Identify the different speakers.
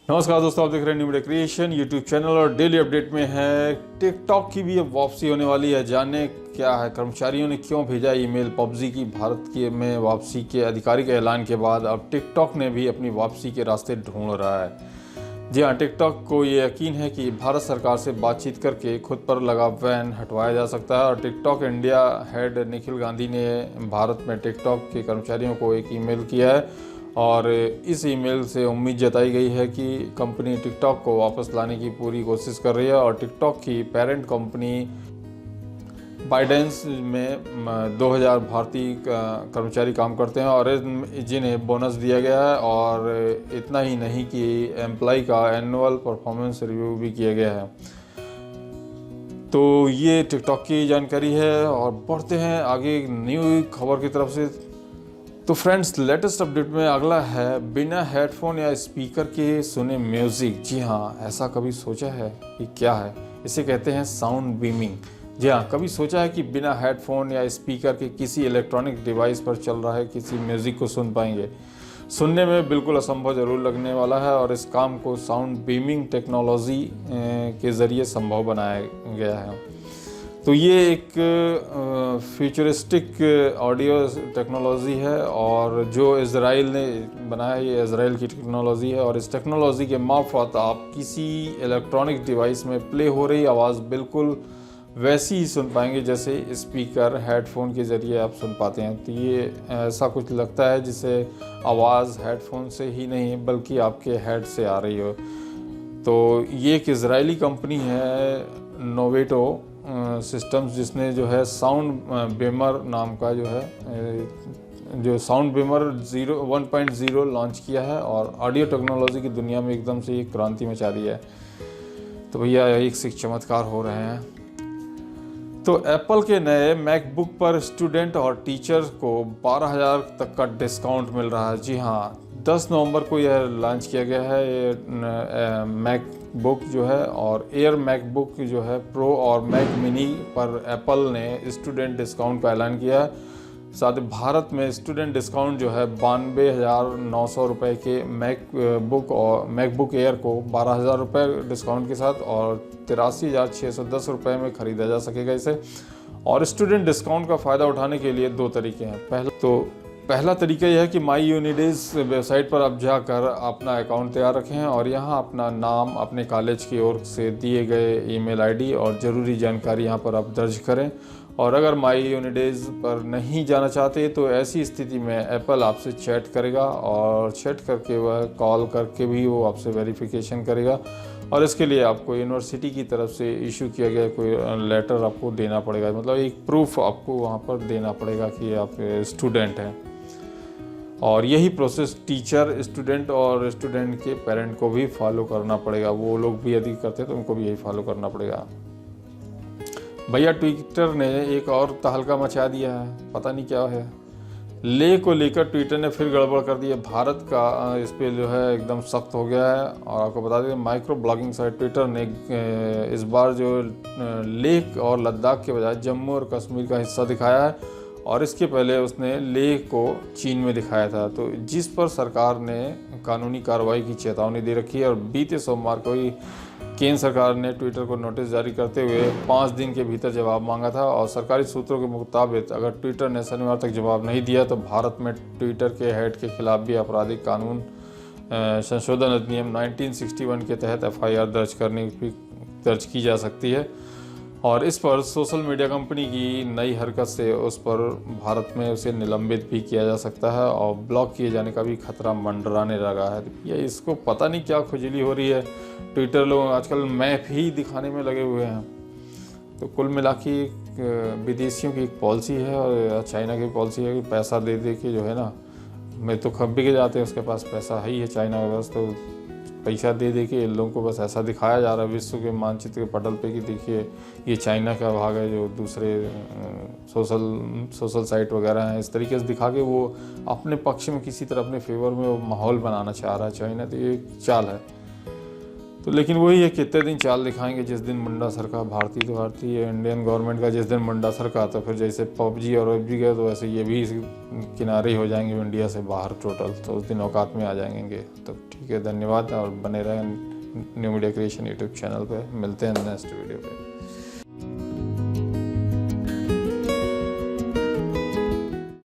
Speaker 1: नमस्कार दोस्तों, आप देख रहे हैं new media creation YouTube channel और डेली अपडेट में है टिकटॉक की भी अब वापसी होने वाली है। जाने क्या है, कर्मचारियों ने क्यों भेजा ईमेल। पबजी की भारत के में वापसी के आधिकारिक ऐलान के बाद अब टिकटॉक ने भी अपनी वापसी के रास्ते ढूंढ रहा है। जी हाँ, टिकटॉक को ये यकीन है कि भारत सरकार से बातचीत करके खुद पर लगा बैन हटवाया जा सकता है। और TikTok India head Nikhil Gandhi ने भारत में टिकटॉक के कर्मचारियों को एक ईमेल किया है और इस ईमेल से उम्मीद जताई गई है कि कंपनी टिकटॉक को वापस लाने की पूरी कोशिश कर रही है। और टिकटॉक की पेरेंट कंपनी बाइडेंस में 2000 भारतीय कर्मचारी काम करते हैं और जिन्हें बोनस दिया गया है। और इतना ही नहीं कि एम्प्लॉय का एनुअल परफॉर्मेंस रिव्यू भी किया गया है। तो ये टिकटॉक की जानकारी है और बढ़ते हैं आगे न्यू खबर की तरफ से। तो फ्रेंड्स, लेटेस्ट अपडेट में अगला है बिना हेडफोन या स्पीकर के सुने म्यूज़िक। जी हाँ, ऐसा कभी सोचा है कि क्या है? इसे कहते हैं साउंड बीमिंग। जी हाँ, कभी सोचा है कि बिना हेडफोन या स्पीकर के किसी इलेक्ट्रॉनिक डिवाइस पर चल रहा है किसी म्यूज़िक को सुन पाएंगे? सुनने में बिल्कुल असंभव जरूर लगने वाला है और इस काम को साउंड बीमिंग टेक्नोलॉजी के ज़रिए संभव बनाया गया है। तो ये एक फ्यूचरिस्टिक ऑडियो टेक्नोलॉजी है और जो इज़राइल ने बनाया है, ये इज़राइल की टेक्नोलॉजी है। और इस टेक्नोलॉजी के मार्फत आप किसी इलेक्ट्रॉनिक डिवाइस में प्ले हो रही आवाज़ बिल्कुल वैसी ही सुन पाएंगे जैसे स्पीकर हेडफोन के ज़रिए आप सुन पाते हैं। तो ये ऐसा कुछ लगता है जिसे आवाज़ हेडफोन से ही नहीं बल्कि आपके हेड से आ रही हो। तो ये एक इज़राइली कंपनी है नोवेटो सिस्टम्स, जिसने जो है साउंड बीमर नाम का जो साउंड बीमर 1.0 लॉन्च किया है और ऑडियो टेक्नोलॉजी की दुनिया में एकदम से एक क्रांति मचा दी है। तो भैया एक से एक चमत्कार हो रहे हैं। तो एप्पल के नए मैकबुक पर स्टूडेंट और टीचर को 12,000 तक का डिस्काउंट मिल रहा है। जी हाँ, 10 नवंबर को यह लॉन्च किया गया है ये मैकबुक जो है। और एयर मैकबुक जो है प्रो और मैक मिनी पर एप्पल ने स्टूडेंट डिस्काउंट का ऐलान किया है। साथ ही भारत में स्टूडेंट डिस्काउंट जो है 92,900 रुपये के मैकबुक एयर को 12,000 रुपये डिस्काउंट के साथ और 83,610 रुपये में ख़रीदा जा सकेगा इसे। और स्टूडेंट डिस्काउंट का फ़ायदा उठाने के लिए दो तरीके हैं। पहला तरीका यह है कि माई यूनिडेज वेबसाइट पर आप जाकर अपना अकाउंट तैयार रखें और यहाँ अपना नाम, अपने कॉलेज की ओर से दिए गए ईमेल आईडी और ज़रूरी जानकारी यहाँ पर आप दर्ज करें। और अगर माई यूनिडेज पर नहीं जाना चाहते तो ऐसी स्थिति में एप्पल आपसे चैट करेगा और चैट करके वह कॉल करके भी वो आपसे वेरिफिकेशन करेगा। और इसके लिए आपको यूनिवर्सिटी की तरफ से इशू किया गया कोई लेटर आपको देना पड़ेगा, मतलब एक प्रूफ आपको वहाँ पर देना पड़ेगा कि आप स्टूडेंट हैं। और यही प्रोसेस टीचर, स्टूडेंट और स्टूडेंट के पेरेंट को भी फॉलो करना पड़ेगा। वो लोग भी यदि करते हैं तो उनको भी यही फॉलो करना पड़ेगा। भैया ट्विटर ने एक और तहलका मचा दिया है, पता नहीं क्या है। ले को लेकर ट्विटर ने फिर गड़बड़ कर दी है। भारत का इस पे जो है एकदम सख्त हो गया है। और आपको बता दें, माइक्रो ब्लॉगिंग साइट ट्विटर ने इस बार जो लेह और लद्दाख के बजाय जम्मू और कश्मीर का हिस्सा दिखाया है और इसके पहले उसने लेह को चीन में दिखाया था। तो जिस पर सरकार ने कानूनी कार्रवाई की चेतावनी दे रखी है। और बीते सोमवार को ही केंद्र सरकार ने ट्विटर को नोटिस जारी करते हुए 5 दिन के भीतर जवाब मांगा था। और सरकारी सूत्रों के मुताबिक अगर ट्विटर ने शनिवार तक जवाब नहीं दिया तो भारत में ट्विटर के हेड के खिलाफ भी आपराधिक कानून संशोधन अधिनियम 1961 के तहत FIR दर्ज की जा सकती है। और इस पर सोशल मीडिया कंपनी की नई हरकत से उस पर भारत में उसे निलंबित भी किया जा सकता है और ब्लॉक किए जाने का भी खतरा मंडराने लगा है। ये इसको पता नहीं क्या खुजली हो रही है। ट्विटर लोग आजकल मैप ही दिखाने में लगे हुए हैं। तो कुल मिला के विदेशियों की एक पॉलिसी है और चाइना की पॉलिसी है कि पैसा दे दे के जो है ना, मैं तो खब्बे के जाते हैं, उसके पास पैसा है ही है चाइना के पास, तो पैसा दे दे के इन लोगों को बस ऐसा दिखाया जा रहा है विश्व के मानचित्र के पटल पे कि देखिए ये चाइना का भाग है। जो दूसरे सोशल साइट वगैरह हैं, इस तरीके से दिखा के वो अपने पक्ष में किसी तरह अपने फेवर में वो माहौल बनाना चाह रहा है चाइना। तो ये एक चाल है। तो लेकिन वही है, कितने दिन चाल दिखाएंगे। जिस दिन मुंडा सरका, भारतीय तो भारतीय इंडियन गवर्नमेंट का जिस दिन मुंडा सरका, तो फिर जैसे पबजी और वेबजी गए तो वैसे ये भी किनारे हो जाएंगे इंडिया से बाहर टोटल, तो उस दिन औकात में आ जाएंगे। तो ठीक है, धन्यवाद और बने रहें new media creation YouTube channel पे। मिलते हैं नेक्स्ट वीडियो पे।